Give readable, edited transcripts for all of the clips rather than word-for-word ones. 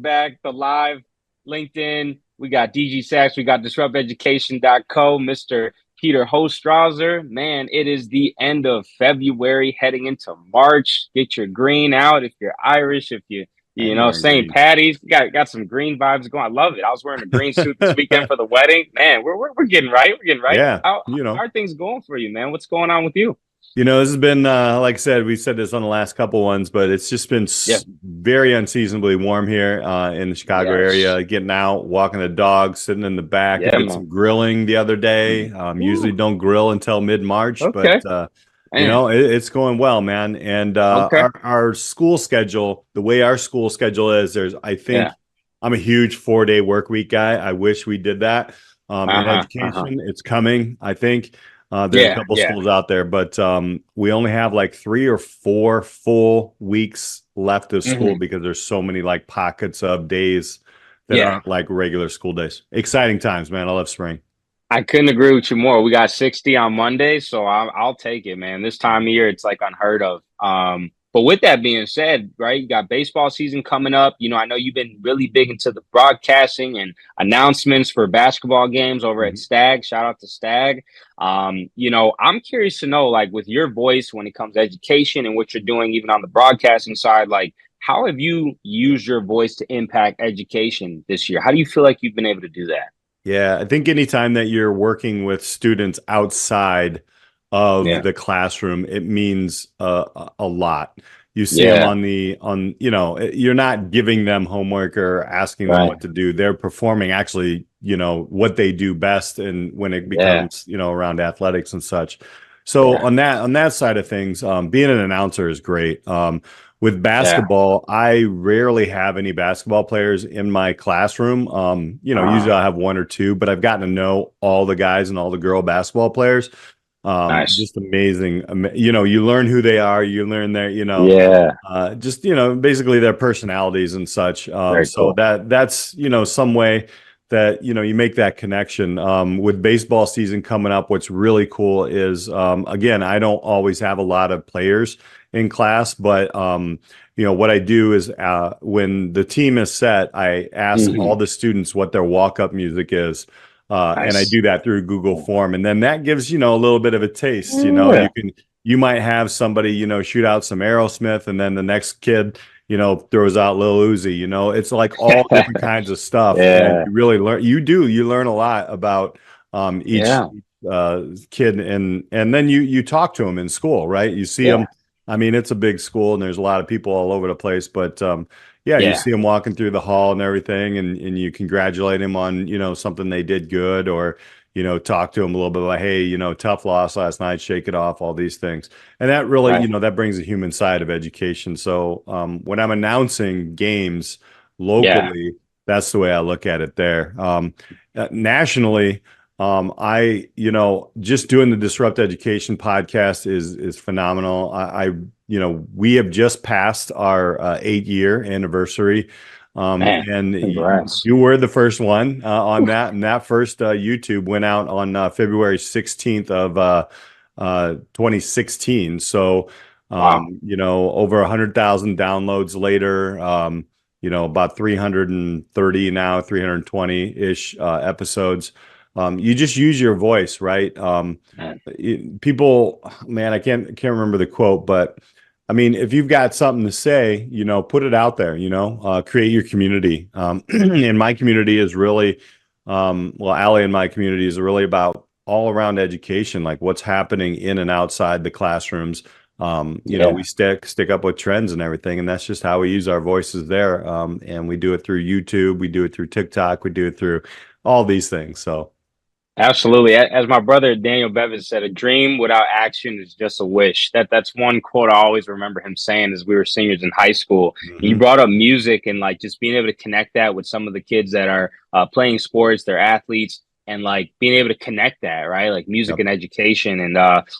back. The live LinkedIn. We got DG Sax. We got DisruptEducation.co. Mr. Peter Hostrauser. Man, it is the end of February, heading into March. Get your green out if you're Irish. If St. Patty's. Got some green vibes going. I love it. I was wearing a green suit this weekend for the wedding. Man, we're getting right. We're getting right. Yeah, How are things going for you, man? What's going on with you? This has been, like I said, we said this on the last couple ones, but it's just been Yeah. very unseasonably warm here in the Chicago area. Getting out, walking the dog, sitting in the back. I did some grilling the other day. Usually don't grill until mid-March, but it's going well, man. And our school schedule, the way our school schedule is, I'm a huge 4-day work week guy. I wish we did that. In education, it's coming, I think. There's a couple schools out there, but we only have like 3 or 4 full weeks left of school because there's so many like pockets of days that aren't like regular school days. Exciting times, man. I love spring. I couldn't agree with you more. We got 60 on Monday, so I'll take it, man. This time of year, it's like unheard of. But with that being said, right, you got baseball season coming up. I know you've been really big into the broadcasting and announcements for basketball games over at Stag. Shout out to Stag. I'm curious to know, like, with your voice when it comes to education and what you're doing, even on the broadcasting side, like, how have you used your voice to impact education this year? How do you feel like you've been able to do that? Yeah, I think anytime that you're working with students outside of the classroom, it means a lot. You see them you're not giving them homework or asking them what to do. They're performing actually, what they do best, and when it becomes, around athletics and such. So on that side of things, being an announcer is great. With basketball, I rarely have any basketball players in my classroom. Usually I have 1 or 2, but I've gotten to know all the guys and all the girl basketball players. Just amazing. You learn who they are. You learn their, basically their personalities and such. So that's, some way that, you make that connection. With baseball season coming up, what's really cool is, again, I don't always have a lot of players in class, but, what I do is, when the team is set, I ask all the students what their walk-up music is. And I do that through Google Form. And then that gives, a little bit of a taste, you might have somebody, shoot out some Aerosmith, and then the next kid, throws out Lil Uzi, it's like all different kinds of stuff. And you really learn, you learn a lot about, each kid. And then you talk to them in school, right? You see them. I mean, it's a big school and there's a lot of people all over the place, but, you see them walking through the hall and everything, and you congratulate them on, something they did good, or, talk to them a little bit like, hey, tough loss last night, shake it off, all these things. And that really, that brings the human side of education. So when I'm announcing games locally, that's the way I look at it there. Nationally, I, just doing the Disrupt Education podcast is phenomenal. We have just passed our 8-year anniversary. And you were the first one on that. And that first YouTube went out on February 16th of 2016. So, over 100,000 downloads later, about 330 now, 320-ish episodes. You just use your voice, right? People, man, I can't remember the quote, but I mean, if you've got something to say, put it out there, create your community. And my community is really, Allie and my community is really about all around education, like what's happening in and outside the classrooms. We stick up with trends and everything, and that's just how we use our voices there. And we do it through YouTube, we do it through TikTok, we do it through all these things. So. Absolutely. As my brother Daniel Bevins said, a dream without action is just a wish. That's one quote I always remember him saying as we were seniors in high school. You brought up music and like just being able to connect that with some of the kids that are playing sports, they're athletes, and like being able to connect that, right? Like music and education. And,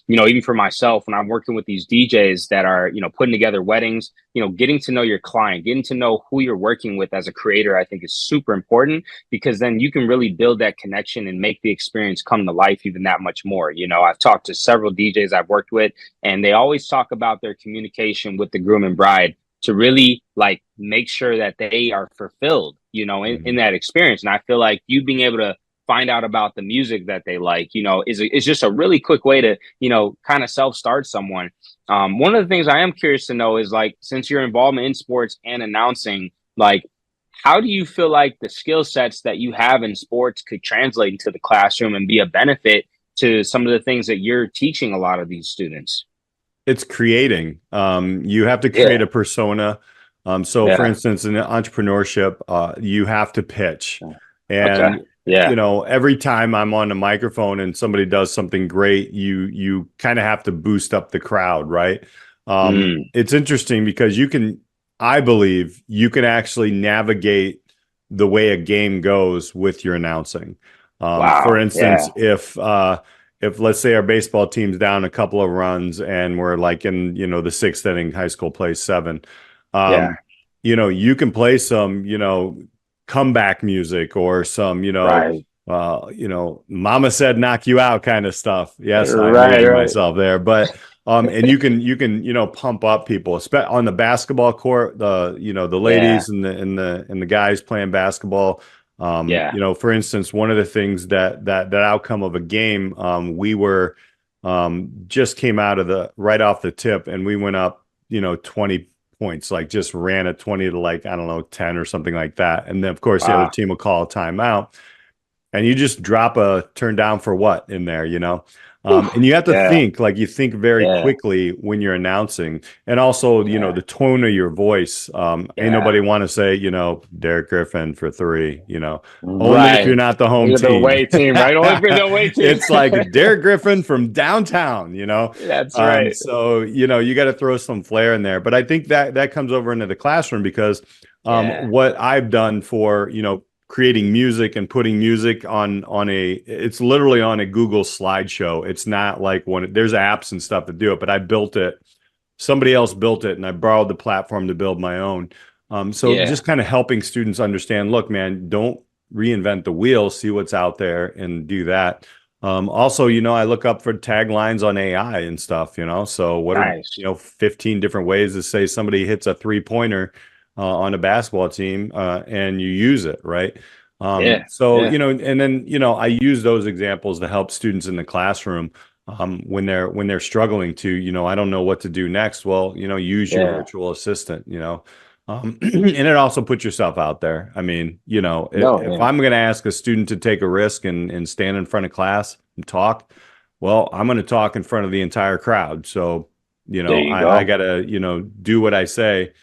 even for myself, when I'm working with these DJs that are, putting together weddings, getting to know your client, getting to know who you're working with as a creator, I think is super important, because then you can really build that connection and make the experience come to life even that much more. I've talked to several DJs I've worked with, and they always talk about their communication with the groom and bride to really like make sure that they are fulfilled, you know, in that experience. And I feel like you being able to find out about the music that they like, you know, is just a really quick way to, you know, kind of self-start someone. One of the things I am curious to know is like, since your involvement in sports and announcing, like, how do you feel like the skill sets that you have in sports could translate into the classroom and be a benefit to some of the things that you're teaching a lot of these students? It's creating. You have to Yeah. create a persona. So for Yeah. instance, in entrepreneurship, you have to pitch. Okay. And Yeah. you know, every time I'm on a microphone and somebody does something great, you kind of have to boost up the crowd, right? Mm. It's interesting because I believe you can actually navigate the way a game goes with your announcing. For Wow. instance, Yeah. if let's say our baseball team's down a couple of runs and we're like in, you know, the sixth inning, high school plays seven, Yeah. you know, you can play some, you know, comeback music or some, Right. you know, mama said knock you out kind of stuff. Yes, I'm Right. reading Right. myself there, but and you know, pump up people on the basketball court, you know, the Yeah. ladies and the guys playing basketball. Yeah. You know, for instance, one of the things that outcome of a game, we were just came out of the right off the tip and we went up, you know, 20 points, like just ran at 20 to like, I don't know, 10 or something like that. And then of course the other Wow. team will call a timeout and you just drop a turn down for what in there, you know? Whew. And you have to Yeah. think, like you think very Yeah. quickly when you're announcing, and also, you know, Yeah. the tone of your voice. Ain't Yeah. nobody want to say, you know, Derrick Griffin for three, you know, only if you're Right. not the home You're the team. away team, right? Only if you're the away team. It's like Derrick Griffin from downtown, you know? That's right. So, you know, you got to throw some flair in there. But I think that comes over into the classroom because Yeah. what I've done for, you know, creating music and putting music on it's literally on a Google slideshow. It's not like there's apps and stuff that do it, but I built it. Somebody else built it and I borrowed the platform to build my own. So Yeah. just kind of helping students understand, look, man, don't reinvent the wheel, see what's out there and do that. Also, you know, I look up for taglines on AI and stuff, you know, so what are, Nice. you know, 15 different ways to say somebody hits a 3-pointer on a basketball team and you use it, right? Yeah. So, Yeah. you know, and then, you know, I use those examples to help students in the classroom when they're struggling to, you know, I don't know what to do next. Well, you know, use your Yeah. virtual assistant, you know, and it also puts yourself out there. I mean, you know, No. if Yeah. I'm going to ask a student to take a risk and stand in front of class and talk, well, I'm going to talk in front of the entire crowd. So, you There know, you I go. got to, you know, do what I say,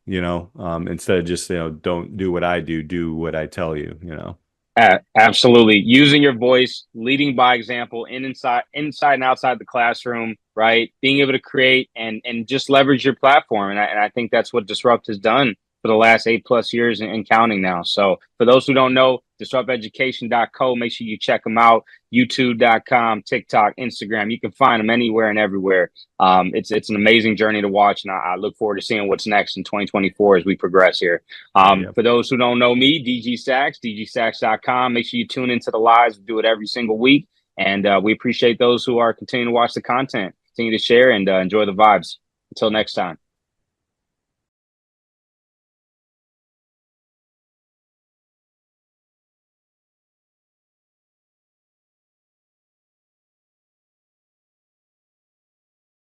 you know, instead of just, you know, don't do what I do what I tell you, you know. Absolutely. Using your voice, leading by example, inside and outside the classroom, right? Being able to create and just leverage your platform. And I think that's what Disrupt has done for the last 8+ years and counting now. So for those who don't know, disrupteducation.co, make sure you check them out. YouTube.com, TikTok, Instagram. You can find them anywhere and everywhere. It's an amazing journey to watch, and I look forward to seeing what's next in 2024 as we progress here. Yeah. For those who don't know me, DG Sax, dgsax.com. Make sure you tune into the lives. We do it every single week. And we appreciate those who are continuing to watch the content, continue to share, and enjoy the vibes. Until next time.